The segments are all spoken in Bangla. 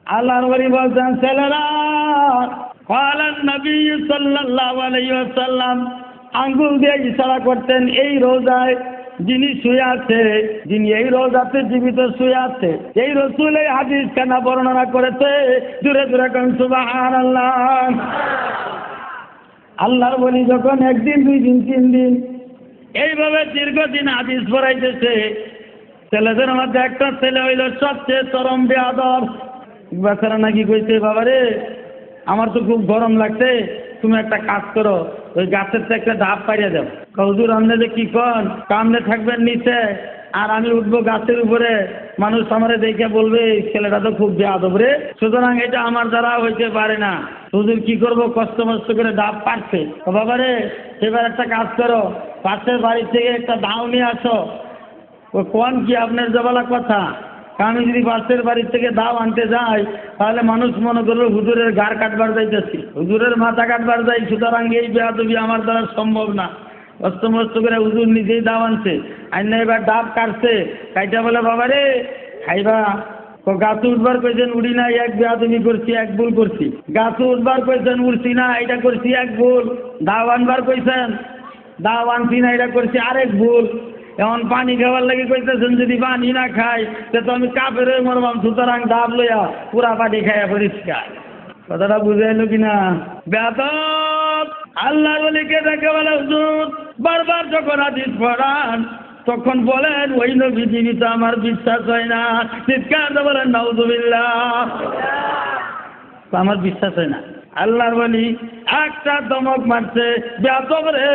আল্লাহর ওলি বলছেন ছেলেরা, ক্বালা নবী সাল্লাল্লাহু আলাইহি ওয়াসাল্লাম আঙ্গুল দিয়ে ইশারা করতেন এই রোজায় যিনি শুয়ে আছে, যিনি এই রোজাতে জীবিত শুয়ে আছে, এই রাসূল এই হাদিস কেন বর্ণনা করেছে? জোরে জোরে কোন সুবহানাল্লাহ। আল্লাহর ওলি যখন একদিন, দুই দিন, তিন দিন এইভাবে দীর্ঘদিন হাদিস পড়াইতেছে, ছেলেদের মধ্যে একটা ছেলে হইল সবচেয়ে চরম বেয়াদব। বেচারা নাকি কইছে, বাবারে আমার তো খুব গরম লাগছে, তুমি একটা কাজ করো, ওই গাছের থেকে একটা ডাব পাইয়া দাও। হুজুর আপনি যে কি কন, কামনে থাকবেন নিচে আর আমি উঠবো গাছের উপরে, মানুষ আমারে দেখে বলবে ছেলেটা তো খুব বেয়াদব রে, সুতরাং এটা আমার দ্বারা হইতে পারে না। হুজুর কি করবো, কষ্ট মষ্ট করে ডাব পারছে। বাবারে এবার একটা কাজ করো, পাশের বাড়ি থেকে একটা দাও নিয়ে আসো। ও কোন কি আপনার জবালা কথা, আমি যদি পাশের বাড়ির থেকে দাও আনতে যাই তাহলে মানুষ মনে করবে হুজুরের ঘাড় কাটবার যাইতেছি, হুজুরের মাথা কাটবার যাই, সুতরাং এই বেয়াদবি আমার দ্বারা সম্ভব না। কষ্ট মষ্ট করে হুজুর নিজেই দাও আনছে, আইনা এবার ডাব কাটছে, কাইটা বলে বাবারে খাইবা। গাছে উঠবার কইছেন উড়ি না, এক বেয়াদবি করছি, এক ভুল করছি। গাছে উঠবার কইছেন উঠছি না, এটা করছি এক ভুল। দাও আনবার কইছেন, দাও আনছি না, এটা করছি আরেক ভুল। এমন পানি খাবার লাগে কইতেছেন যদি পানি না খাই তো আমি কাপের মরবাম, সুতরাং ডাব লইয়া পুরা পানি খাইয়া পরিষ্কার। কথাটা বুঝাইলো কিনা? বেয়াদব আল্লাহর ওলিকে দেখে বলে হুজুর বারবার যখন হাদিস পড়ান তখন বলেন ওই নবী জীবিত, আমার বিশ্বাস হয় না। চিৎকার দিয়ে বলেন নাউযুবিল্লাহ। আমার বিশ্বাস হয় না। আল্লাহর ওলি একটা দমক মারছে, বেয়াদব রে,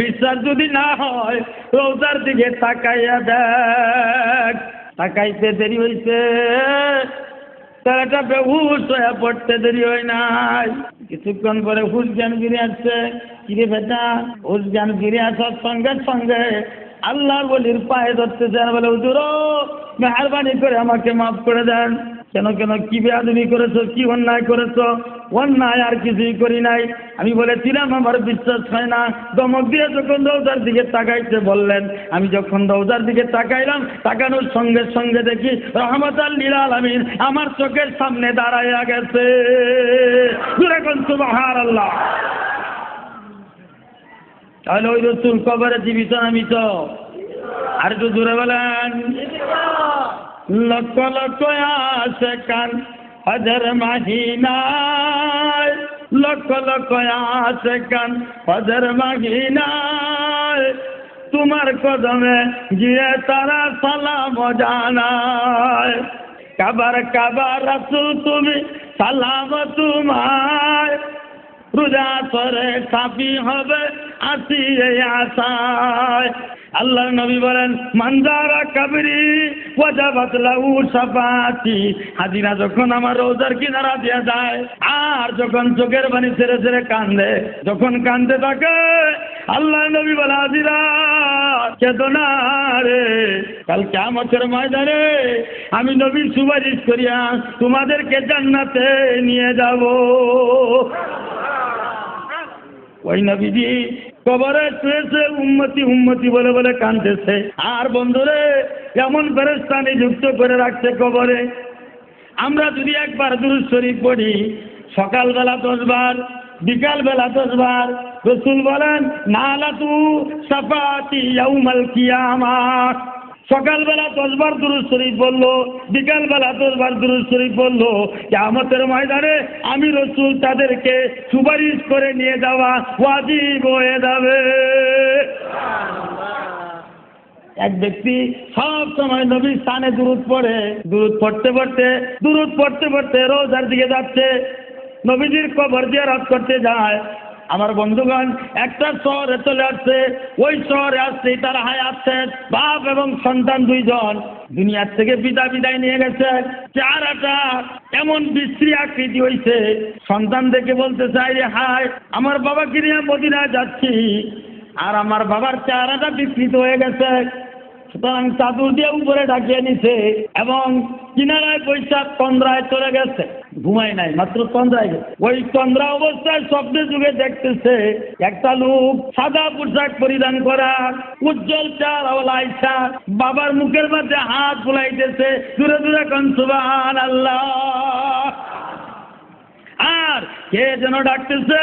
বিশ্বাস যদি না হয় রোজার দিকে তাকাইয়া দেখ। তাকাইতে দেরি হইছে, তারাটা বেহুশ হয়ে পড়তে দেরি হয় নাই। কিছুক্ষণ পরে হুশ জ্ঞান ফিরে আসছে। কিরে বেটা, হুশ জ্ঞান ফিরে আসার সঙ্গে সঙ্গে আল্লাহর ওলির পায়ে ধরতে চান, বলে হুজুর মেহরবানি করে আমাকে মাফ করে দেন। কেন কেন, কি বেয়াদবি করেছো, কি অন্যায় করেছো? অন্যায় আর কিছুই করি নাই। আমি বলেছিলাম আমার বিশ্বাস হয় না। দমক দিয়ে যখন রওজার দিকে তাকাইতে বললেন, আমি যখন রওজার দিকে তাকাইলাম, তাকানোর সঙ্গে সঙ্গে দেখি রহমতাল লিল আলামিন আমার চোখের সামনে দাঁড়াইয়া গেছে। জোরে কোন সুবহানাল্লাহ। তাহলে ওই রাসূল কবরে জীবিত আমি তো, আর একটু জোরে বলেন। লক্ষ লক্ষ আশিকান হজর মদিনায়, লক্ষ লক্ষ আশিকান হজর মদিনায়, তোমার কদমে গিয়ে তারা সালাম জানায়। কাবার কাবার রাসূল তুমি সালাম তোমায়, রোজা করে সাফি হবে আসি এই আশায়। আল্লাহ নবী বলেন মানজারা কাবরি ওয়াজাবাত লাহু শাফাতি। হাজিরা যখন আমার রোজার কিনারা দিয়ে যায় আর যখন চোখের পানি ছেড়ে ছেড়ে কান্দে, যখন কান্দে থাকে আল্লাহ নবী বলে হাজিরা কেঁদো না রে, কাল কিয়ামতের ময়দানে আমি নবীর সুপারিশ করিয়া তোমাদেরকে জান্নাতে নিয়ে যাব। ওই নবীজি কবরে শুয়েছে, উম্মতি উম্মতি বলে বলে কাঁদতেছে। আর বন্ধুরে এমন ফেরেশতানি যুক্ত করে রাখছে কবরে, আমরা যদি একবার দুরূদ শরীফ পড়ি সকালবেলা 10 বার, বিকালবেলা 10 বার, রাসূল বলেন নালাতু শাফাতি ইয়াউমাল কিয়ামাহ। সকালবেলা 10 বার দুরূদ শরীফ বললো, বিকালবেলা 10 বার দুরূদ শরীফ বললো, কিয়ামতের ময়দানে আমি রাসূল তাদেরকে সুপারিশ করে নিয়ে যাওয়া ওয়াজিব হয়ে যাবে। এক ব্যক্তি সব সময় নবীর স্থানে দুরূদ পড়ে, দুরূদ পড়তে পড়তে রোজার দিকে যাচ্ছে, নবীজির কবর জিয়ারত করতে যায়। আমার বন্ধুগণ একটা শহরে চলে আসছে, ওই শহরে আসছে তার হায়াত শেষ, বাপ এবং সন্তান 2 জন দুনিয়ার থেকে বিদায় নিয়ে গেছে। চেহারাটা এমন বিশ্রী আকৃতি হয়েছে, সন্তান দেখে বলতে চাই রে হায় আমার বাবাকে নিয়ে মদিনায় যাচ্ছি, আর আমার বাবার চেহারাটা বিকৃত হয়ে গেছে। সুতরাং চাদর দিয়ে উপরে ঢাকিয়ে নিছে এবং কিনারায় বৈশাখ তন্দ্রায় চলে গেছে। ঘুমায় নাই, মাত্র তন্দ্রায় গেছে। ওই তন্দ্রা অবস্থায় স্বপ্নে যুগে দেখতেছে একটা লোক সাদা পোশাক পরিধান করা, উজ্জ্বল চেহারাওয়ালা আইসা বাবার মুখের মধ্যে হাত বুলাইতেছে, দূরে দূরে কোন সুবহানাল্লাহ। আর কে যেন ডাকতেছে,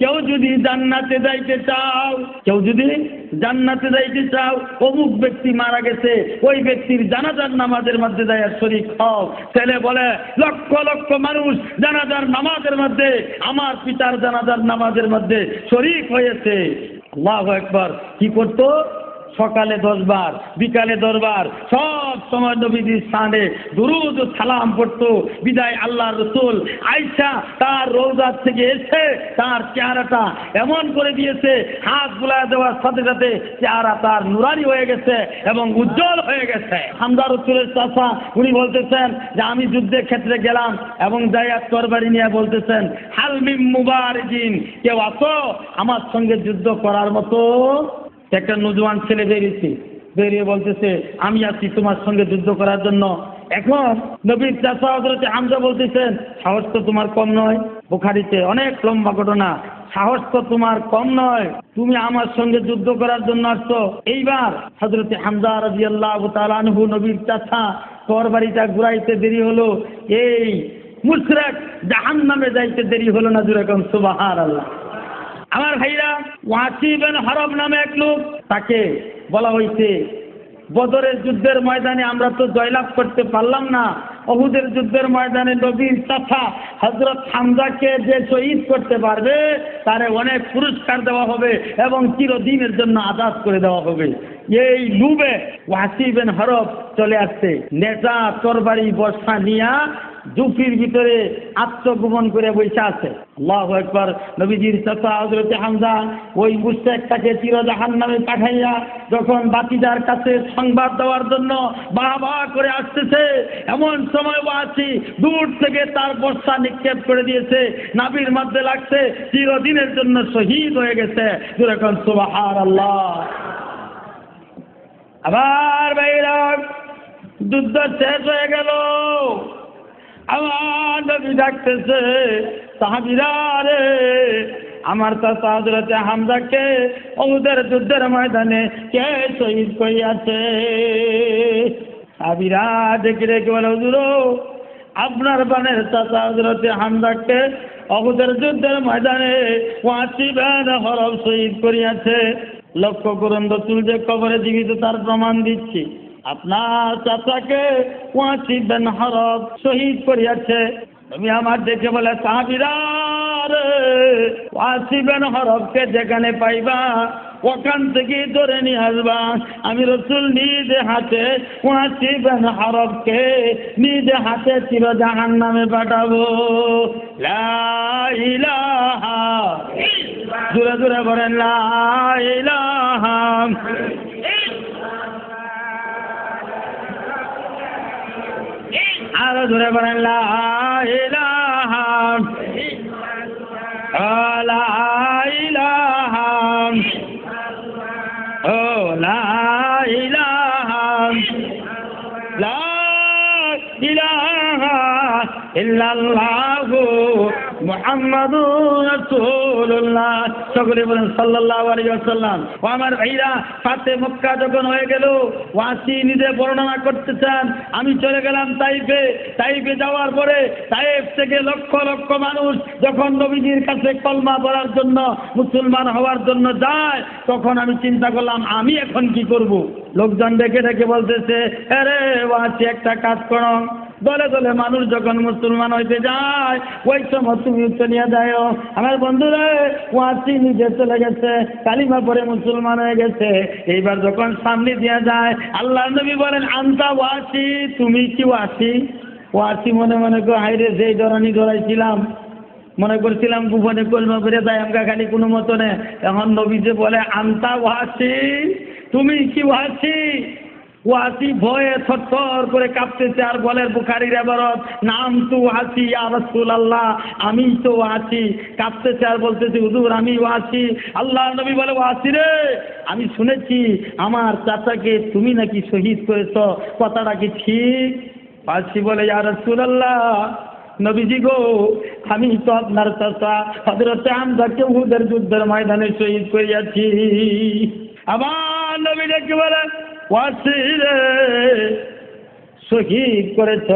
কেউ যদি জান্নাতে যাইতে চাও, কেউ যদি জান্নাতে যাইতে চাও, অমুক ব্যক্তি মারা গেছে, ওই ব্যক্তির জানাজার নামাজের মধ্যে যায় শরীক হও। ছেলে বলে লক্ষ লক্ষ মানুষ জানাজার নামাজের মধ্যে, আমার পিতার জানাজার নামাজের মধ্যে শরীক হয়েছে। আল্লাহু আকবার। কি করতো? সকালে 10 বার, বিকালে 10 বার, সব সময় নবীজির শানে দুরূদ ও সালাম পড়তো। বিদায় আল্লাহর রাসূল আয়েশা তার রওজা থেকে এসে তার চেহারাটা এমন করে দিয়েছে, হাত বুলায় দেওয়ার সাথে সাথে চেহারা তার নুরানি হয়ে গেছে এবং উজ্জ্বল হয়ে গেছে। হামজা রাসূলের চাচা, উনি বলতেছেন যে আমি যুদ্ধের ক্ষেত্রে গেলাম এবং যাইয়া তরবারি নিয়ে বলতেছেন, হাল মিন মুবারিজিন, কেউ আছো আমার সঙ্গে যুদ্ধ করার মতো? একটা নজওয়ান ছেলে বেরিয়েছে, বেরিয়ে বলতেছে আমি আছি তোমার সঙ্গে যুদ্ধ করার জন্য। এখন নবীর চাচা হযরত হামজা বলতেছেন সাহস তো তোমার কম নয়, বুখারীতে অনেক লম্বা ঘটনা, সাহস তো তোমার কম নয়, তুমি আমার সঙ্গে যুদ্ধ করার জন্য আসছো। এইবার হযরত হামজা রাদিয়াল্লাহু তাআলা আনহু নবীর চাচা তরবারিটা ঘুরাইতে দেরি হলো, এই মুশরিক জাহান্নামে যাইতে দেরি হলো না। জোরে কোন সুবহানাল্লাহ। আমার ভাইরা, ওয়াসি বিন হারব নামে এক লোক, তাকে বলা হয়েছে বদরের যুদ্ধের ময়দানে আমরা তো জয়লাভ করতে পারলাম না, উহুদের যুদ্ধের ময়দানে নবীর চাচা হযরত হামজাকে যে শহীদ করতে পারবে তারে অনেক পুরস্কার দেওয়া হবে এবং চিরদিনের জন্য আজাদ করে দেওয়া হবে। এই লুবে ওয়াসি বিন হারব চলে আসছে, নেতা তরবারি বর্ষা নিয়া জুফির ভিতরে আত্মগোপন করে বসে আছে। আল্লাহু আকবার। নবীজির চাচা হযরত হামজা ওই মুশরিকটাকে চিরজাহান্নামে পাঠাইয়া যখন বাতিজার কাছে সংবাদ দেওয়ার জন্য বাবা করে আসতেছে, এমন সময় ওয়াসি দূর থেকে তার বর্ষা নিক্ষেপ করে দিয়েছে, নাভির মধ্যে লাগছে, চিরদিনের জন্য শহীদ হয়ে গেছে। যেরকম সুবহানাল্লাহ। আবার বাইরা যুদ্ধ শেষ হয়ে গেল, আমার নবী ডাকতেছে সাহাবীরা রে, আমার চাচা হযরত হামজাকে উহুদের যুদ্ধের ময়দানে কে শহীদ করিয়াছে? সাহাবীরা ডেকে ডেকে বলে হুজুর আপনার বানের চাচা হযরত হামজাকে উহুদের যুদ্ধের ময়দানে ওয়াসি বিন হারব শহীদ করিয়াছে। লক্ষ্য করুন রাসূল যে কবরে জীবিত তার প্রমাণ দিচ্ছি। আপনার চাচাকে ওয়াসি বিন হারব শহীদ করিয়াছে। তুমি আমার দেখে বলে সাহাবীরা রে, ওয়াসি বিন হারবকে যেখানে পাইবা ওখান থেকে ধরে নিয়ে আসবা। আমি রাসূল নিজ হাতে ওয়াসি বিন হারবকে নিজ হাতে চিরজাহান্নামে পাঠাবো। লা ইলাহা ইল্লাল্লাহ। জোরে জোরে বলেন লা ইলাহা। আরো জোরে বলেন লা ইলাহা লা ইলাহা ও লা ইলাহা লা ইলাহা ইল্লাল্লাহু মুহাম্মাদুর রাসূলুল্লাহ। সকলে বলেন সাল্লাল্লাহু আলাইহি ওয়াসাল্লাম। ও আমার ভাইরা, ফাতে মক্কা যখন হয়ে গেল, ওয়াসি নিজে বর্ণনা করতেছেন আমি চলে গেলাম তাইফে। তাইফে যাওয়ার পরে তাইফ থেকে লক্ষ লক্ষ মানুষ যখন নবীজির কাছে কলমা পড়ার জন্য, মুসলমান হওয়ার জন্য যায়, তখন আমি চিন্তা করলাম আমি এখন কি করব। লোকজন ডেকে ডেকে বলতেছে আরে ওয়াসি একটা কাজ করো, দলে দলে মানুষ যখন মুসলমান হইতে যায় ওই সময় তুমি চলিয়া যাও। আমার বন্ধুরা, ওয়াসি নিজে চলে গেছে, কালিমা পরে মুসলমান হয়ে গেছে। এইবার যখন সামনে দিয়ে যায়, আল্লাহ নবী বলেন আনতা ওয়াসি, তুমি কি ওয়াসি? ওয়াসি মনে মনে করে হাইরে যেই ডরানি ডরাইছিলাম, মনে করছিলাম গোপনে কলমা করে যায় আমগা খালি কোনো মতো নেই। এখন নবী যে বলে আনতা ওয়াসি, তুমি কি ওয়াসি? ওয়াসি ভয়ে থরথর করে কাঁপতেছে আর বলে বুখারীর ইবারত, নাম তু ওয়াসি ইয়া রাসূলুল্লাহ, আমি তো ওয়াসি। কাঁপতেছে আর বলতেছে হুজুর আমি ওয়াসি। আল্লাহর নবী বলে ওয়াসি রে, আমি শুনেছি আমার চাচাকে তুমি নাকি শহীদ করেছো, কথাটা কি ঠিক? ওয়াসি বলে ইয়া রাসূলুল্লাহ নবীজি গো, আমি তো আপনার চাচা হযরতে হামজাকে উহুদের যুদ্ধের ময়দানে শহীদ করিয়াছি। আমার নবী ডেকে বলে, ওয়াসি রে, শহীদ করেছ,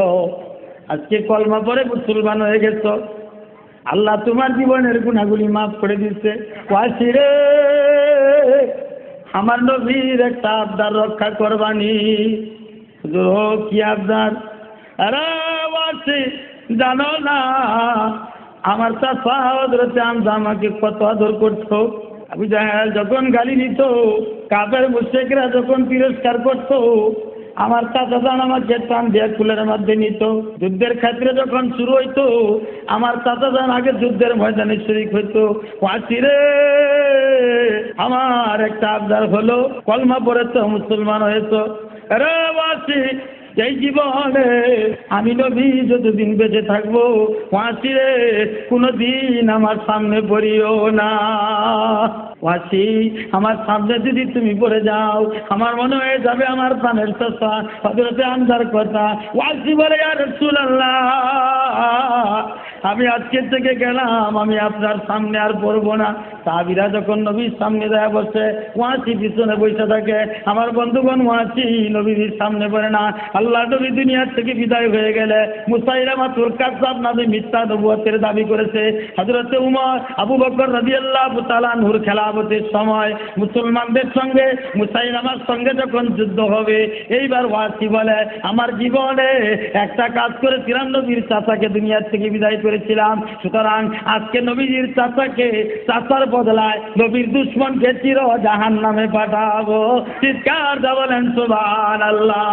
আজকে কলমা পড়ে মুসলমান হয়ে গেছ, আল্লাহ তোমার জীবনের গুনাহগুলি মাফ করে দিচ্ছে। ওয়াসি রে, আমার নবীর একটা আবদার রক্ষা করবানি। কি আবদার? আরে ওয়াসি, জানো না আমার চাচা হযরতে হামজা আমাকে কত আদর করতো? আবু জাহেল যখন গালি দিত, কাফের মুশরিকরা যখন তিরস্কার করতো, আমার চাচা জান আমাকে টান দিয়ে কুলের মধ্যে নিত। যুদ্ধের ক্ষেত্রে যখন শুরু হইতো, আমার চাচা জান আগে যুদ্ধের ময়দানে শরীক হইতো। ওয়াসি রে, আমার একটা আবদার হলো, কলমা পড়েছ, মুসলমান হয়েছ। আরে ওয়াসি, এই জীবনে আমি নবী যতদিন বেঁচে থাকবো, ওয়াসি রে, কোনদিন আমার সামনে পড়িও না। ওয়াসি, আমার সামনে যদি তুমি পড়ে যাও, আমার মনে হয়ে যাবে আমার প্রাণের চাচা হযরতে হামজার কথা। ওয়াসি বলে, ইয়া রাসূলুল্লাহ, আমি আজকের থেকে গেলাম, আমি আপনার সামনে আর পড়বো না। সাহাবীরা যখন নবীর সামনে যায় বসে, ওয়াসি পিছনে বসে থাকে। আমার বন্ধুগণ, ওয়াসি নবীর সামনে পড়ে না। আল্লাহ নবী দুনিয়ার থেকে বিদায় হয়ে গেলে মুসাইলামাতুল কাযযাব নামে মিথ্যা নবুয়তের দাবি করেছে। হযরতে উমর, আবু বকর রাদিয়াল্লাহু তাআলা আনহুর খেলাফতের সময় মুসলমানদের সঙ্গে মুসাইলামার সঙ্গে যখন যুদ্ধ হবে, এইবার ওয়াসি বলে, আমার জীবনে একটা কাজ করেছিলাম, নবীর চাচাকে দুনিয়ার থেকে বিদায় করেছিলাম, সুতরাং আজকে নবীজির চাচাকে, চাচার বদলায় নবীর দুশমনকে চির জাহান্নামে পাঠাবো। চিৎকার দিয়ে বলেন সুবহানাল্লাহ।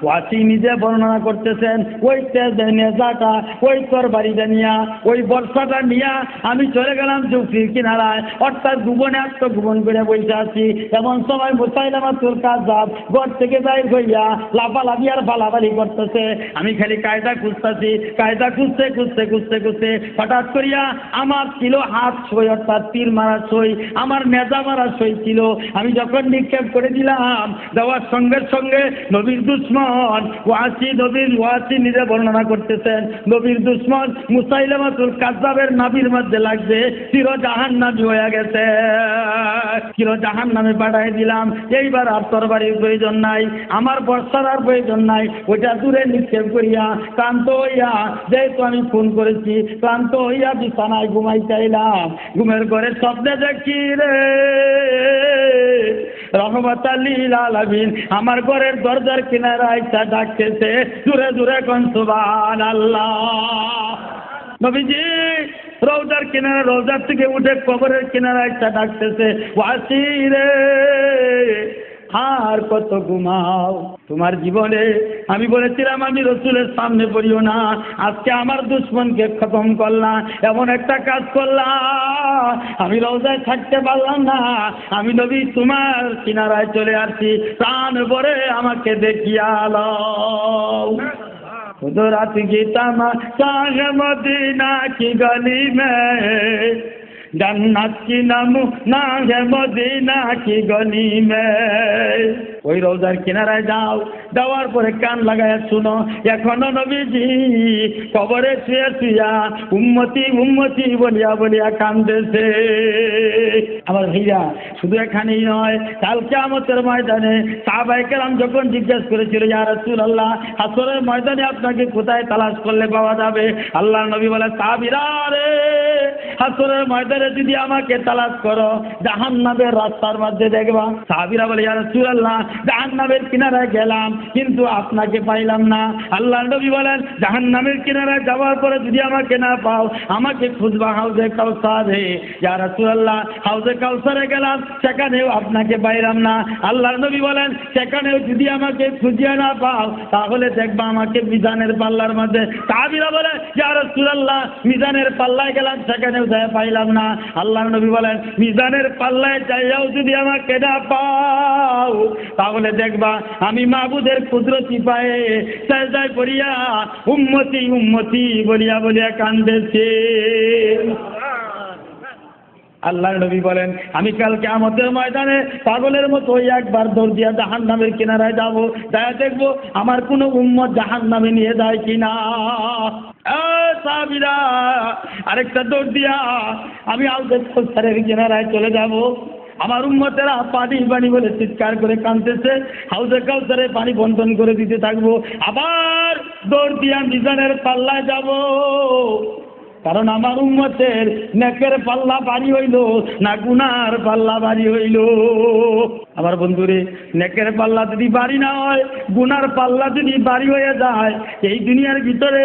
ওয়াসি নিজে বর্ণনা করতেছেন, ওই তেজের নেজাটা, ওই তরবারিটা নিয়া, ওই বর্ষাটা নিয়া আমি চলে গেলাম যুক্তির কিনারায়, অর্থাৎ গোপনে আত্মগোপন করে বসে আছি। এমন সময় মুসাইলামাতুল কাযযাব ঘর থেকে বাইর হইয়া লাফালাফি আর ফালাফালি করতেছে। আমি খালি কায়দা খুঁজতেছি, কায়দা খুঁজতে খুঁজতে খুঁজতে খুঁজতে হঠাৎ করিয়া আমার ছিল হাত সই, অর্থাৎ তীর মারা সই, আমার নেজা মারা সই ছিল। আমি যখন নিক্ষেপ করে দিলাম, দেওয়ার সঙ্গে সঙ্গে নবীর দুশমন ওয়াসি নিজে বর্ণনা করতেছেন, নবীর দুশমন মুসাইলামাতুল কাযযাবের নাভির মধ্যে লাগছে, চির জাহান্নামী হয়ে গেছে, চির জাহান্নামে পাঠিয়ে দিলাম। এইবার আর তরবারির প্রয়োজন নাই, আমার বর্ষার আর প্রয়োজন নাই, ওইটা দূরে নিক্ষেপ করিয়া ক্লান্ত হইয়া, যেহেতু আমি ফোন করেছি, ক্লান্ত হইয়া বিছানায় ঘুমাই চাইলাম। ঘুমের ঘরে স্বপ্নে দেখি রে, রহমাতাল লিল আলামিন আমার ঘরের দরজার কিনারায় ডাকতেছে, জোরে জোরে কোন সুবহানাল্লাহ। নবীজি রওজার কিনারা, রওজার থেকে উঠে কবরের কিনারায় ডাকতেছে, ওয়াসি রে, আর কত ঘুমাও তোমার জীবনে? আমি বলেছিলাম আমি রসুলের সামনে পড়িও না, আজকে আমার দুশমনকে খতম করলাম, এমন একটা কাজ করলাম, আমি রওজায় থাকতে পারলাম না, আমি নবী তোমার কিনারায় চলে আসছি, প্রাণ ভরে আমাকে দেখিয়া লও। রাত গীতামা শাহ মদিনা কি গলি মে, জান্নাত কি নামু না হে মদিনা কি গলি মে। ওই রওজার কিনারায় যাও, যাওয়ার পরে কান লাগায় শুনো, এখনো নবীজি কবরে শুয়ে শুয়া উম্মতি উম্মতি বলিয়া বলিয়া কান্দেছে। আমার ভাইয়া, শুধু এখানেই নয়, কাল কিয়ামতের ময়দানে সাহাবায়ে কেরাম যখন জিজ্ঞেস করেছিল, ইয়া রাসূলুল্লাহ, হাসরের ময়দানে আপনাকে কোথায় তালাশ করলে পাওয়া যাবে? আল্লাহর নবী বলে, সাহাবীরা রে, হাসরের ময়দানে যদি আমাকে তালাশ করো, জাহান্নামের রাস্তার মধ্যে দেখবা। সাহাবীরা বলে, ইয়া রাসূলুল্লাহ, জাহান্নামের কিনারায় গেলাম কিন্তু আপনাকে পাইলাম না। আল্লাহর নবী বলেন, জাহান্নামের কিনারায় যাওয়ার পরে যদি আমাকে না পাও, আমাকে খুঁজবা হাউজে কাউসারে। ইয়া রাসূলুল্লাহ, হাউজে কাউসারে গেলাম, সেখানেও আপনাকে পাইলাম না। আল্লাহর নবী বলেন, সেখানেও যদি আমাকে খুঁজিয়ে না পাও, তাহলে দেখবা আমাকে মিজানের পাল্লার মধ্যে। সাহাবীরা বলে, ইয়া রাসূলুল্লাহ, মিজানের পাল্লায় গেলাম, সেখানেও যায় পাইলাম না। আল্লাহর নবী বলেন, মিজানের পাল্লায় যাইয়াও যদি আমাকে না পাও, তাহলে দেখবা আমি মাবুদের কুদরতি পায়ে সাজদায় পড়িয়া উম্মতি উম্মতি বলিয়া বলিয়া কান্দেছে। আল্লাহর নবী বলেন, আমি কাল কিয়ামতের ময়দানে পাগলের মতো ওই একবার দৌড় দিয়া জাহান্নামের কিনারায় যাব, যায় দেখবো আমার কোনো উম্মত জাহান্নামে নিয়ে যায় কিনা। সাহাবীরা আরেকটা দৌড় দিয়া আমি হাউজে কাউসারের কিনারায় চলে যাব। আমার উম্মতেরা পানি পানি বলে চিৎকার করে কাঁদতেছে, হাউজে কাউসারে পানি বন্টন করে দিতে থাকবো। আবার দৌড় দিয়া মিজানের পাল্লায় যাব, কারণ আমার উম্মতের নেকের পাল্লা ভারী হইল না গুনার পাল্লা ভারী হইল। আমার বন্ধুরে, নেকের পাল্লা যদি ভারী না হয়, গুনার পাল্লা যদি ভারী হয়ে যায়, এই দুনিয়ার ভিতরে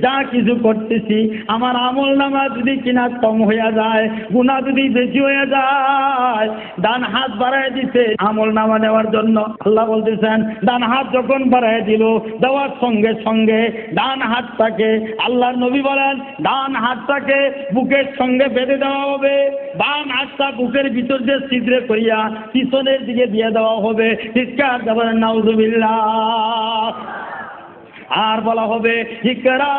যা কিছু করতেছি আমার আমল নামা যদি কিনা কম হয়ে যায়, গুনাহ যদি বেশি হয়ে যায়, ডান হাত বাড়ায় দিতে আমল নামা নেওয়ার জন্য আল্লাহ বলতেছেন, ডান হাত যখন বাড়ায় দিল, দেওয়ার সঙ্গে সঙ্গে ডান হাতটাকে আল্লাহর নবী বলেন ডান হাতটাকে বুকের সঙ্গে বেঁধে দেওয়া হবে, বাম হাতটা বুকের ভিতর দিয়ে ছিদ্রে করিয়া পিছনের দিকে দিয়ে দেওয়া হবে। চিৎকার দেবেন নাউজুবিল্লাহ। আর বলা হবে, ইকরা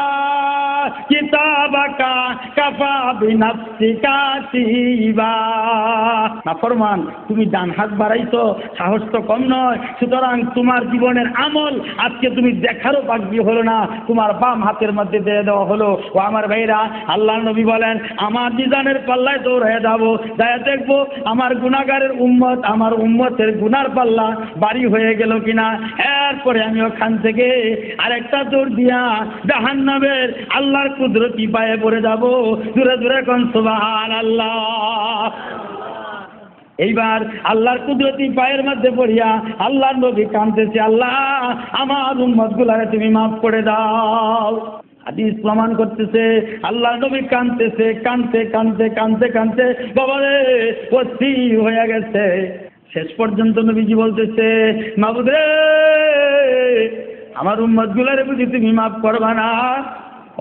কিতাবাকা কাফা বিনাফসিকা হাসিবা। নাফরমান, তুমি ডান হাত বাড়াইছো, সাহস তো কম নয়, সুতরাং তোমার জীবনের আমল আজকে তুমি দেখারও বাকি হলো না, তোমার বাম হাতের মধ্যে দিয়ে দেওয়া হলো। ও আমার ভাইরা, আল্লাহর নবী বলেন, আমার মিজানের পাল্লায় দৌড়ে যাবো, যায় দেখবো আমার গুনাহগারের উম্মত, আমার উম্মতের গুনার পাল্লা ভারী হয়ে গেল কিনা। এরপরে আমি ওখান থেকে আরেকটা দৌড় দিয়া জাহান্নামের আল্লাহর কুদরতি পায়ে পড়ে যাব। জোরে জোরে কোন সুবহানাল্লাহ। এইবার আল্লাহর কুদরতি পায়ের মধ্যে পড়িয়া আল্লাহর নবী কাঁদতেছে, আল্লাহ আমার উম্মত গুলারে তুমি মাফ করে দাও। হাদিস প্রমাণ করতেছে, আল্লাহর নবী কাঁদতেছে, কাঁদতে কাঁদতে কাঁদতে কাঁদতে বাবারে অস্থির হয়ে গেছে। শেষ পর্যন্ত নবীজি বলতেছে, মাবুদ রে, আমার উম্মত গুলারে বুঝি তুমি মাফ করবা না?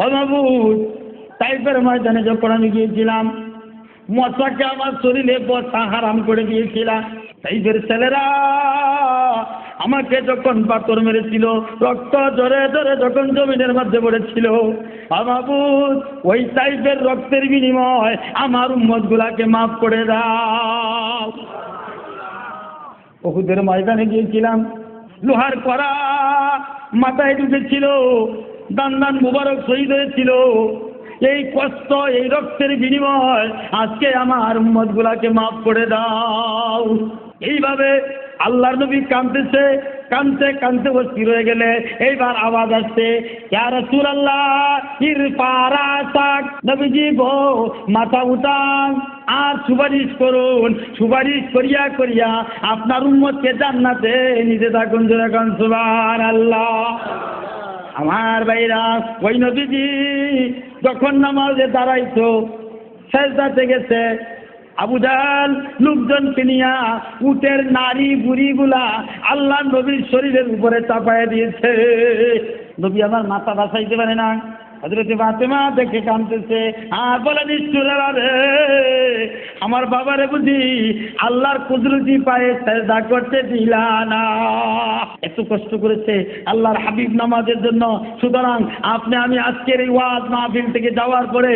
ও মাবুদ, তাইফের ময়দানে যখন আমি গিয়েছিলাম, মশাকে আমার শরীরে বসা হারাম করে দিয়েছিলাম। তাইফের ছেলেরা আমাকে যখন পাথর মেরেছিল, রক্ত জরে জরে যখন জমিনের মধ্যে পড়েছিল, মাবুদ ওই তাইফের রক্তের বিনিময় আমার উম্মত গুলাকে মাফ করে দাও। উহুদের ময়দানে গিয়েছিলাম, লোহার কড়া মাথায় ঢুকেছিল, দান দান মুবারক শহীদ হয়েছিল। এই কষ্ট, এই রক্তের বিনিময় আজকে আমার উম্মত গুলাকে মাফ করে দাও। এইভাবে আল্লাহর নবী কাঁদতেছে, কাঁদতে কাঁদতে অস্থির হয়ে গেলে এইবার আওয়াজ আসছে, ইয়া রাসূলুল্লাহ ইরফা রাসাক, নবীজি গো মাথা উঠান আর সুপারিশ করুন, সুপারিশ করিয়া করিয়া আপনার উম্মতকে জান্নাতে নিতে থাকুন। জোরে কোন সুবহানাল্লাহ। আমার ভাইরা, ওই নবীজি যখন নামাজে দাঁড়াইতো, সেজদাতে গেছে, আবু জাহল লোকজনকে নিয়া উটের নারী বুড়িগুলা আল্লাহ নবীর শরীরের উপরে চাপায় দিয়েছে। নবী আমার মাথা বাঁচাইতে পারে না। হযরত ফাতেমা দেখে কাঁদতেছে আর বলে, নিষ্ঠুরেরা রে, আমার বাবারে বুঝি আল্লাহর কুদরতি পায়ে সেজদা করতে দিলা না। এত কষ্ট করেছে আল্লাহর হাবিব নামাজের জন্য। সুতরাং আপনি আমি আজকের এই ওয়াজ মাহফিল থেকে যাওয়ার পরে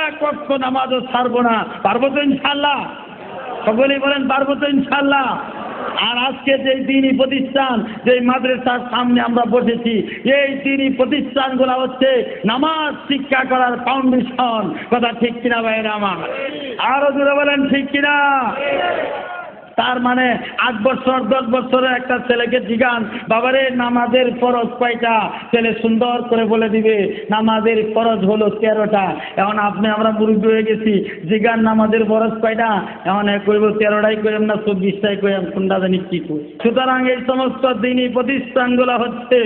এক ওয়াক্ত নামাজও ছাড়বো না। পারবো তো ইনশাআল্লাহ? সকলেই বলেন পারবো তো ইনশাআল্লাহ? আর আজকে যে দ্বীনি প্রতিষ্ঠান, যে মাদ্রাসার সামনে আমরা বসেছি, এই দ্বীনি প্রতিষ্ঠানগুলো হচ্ছে নামাজ শিক্ষা করার ফাউন্ডেশন। কথা ঠিক কিনা ভাইরা আমার? আরো জোরে বলেন ঠিক কিনা? তার মানে 8 বছর 10 বছরের একটা ছেলেকে জিগান, বাবারে নামাজের ফরজ কয়টা? ছেলে সুন্দর করে বলে দিবে নামাজের ফরজ হলো 13টা। এখন আপনি আমরা মুরব্বি হয়ে গেছি, জিগান নামাজের ফরজ কয়টা? এখন কইব 13টাই কইম না 24টাই কইম, কোনটা জানি কি কই। সুতরাং এই সমস্ত দ্বীনি প্রতিষ্ঠানগুলো হচ্ছে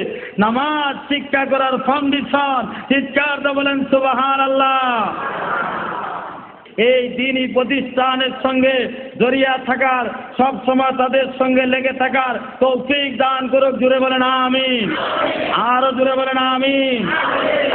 নামাজ শিক্ষা করার ফাউন্ডেশন। চিৎকার দিয়ে বলেন সুবহানাল্লাহ। এই দ্বীনি প্রতিষ্ঠানের সঙ্গে জড়িয়ে থাকার, সব সময় তাদের সঙ্গে লেগে থাকার তৌফিক দান করুক। জুড়ে বলেন আমিন। আরো জুড়ে বলেন আমিন।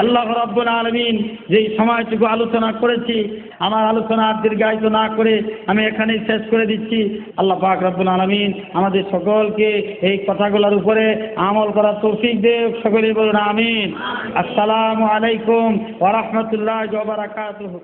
আল্লাহ রাব্বুল আলামিন যেই সময়টুকু আলোচনা করেছি, আমার আলোচনা আর দীর্ঘায়িত না করে আমি এখানেই শেষ করে দিচ্ছি। আল্লাহ পাক রাব্বুল আলামিন আমাদের সকলকে এই কথাগুলোর উপরে আমল করার তৌফিক দেন। সকলেই বলুন আমিন। আসসালামু আলাইকুম ওয়া রাহমাতুল্লাহি ওয়া বারাকাতুহু।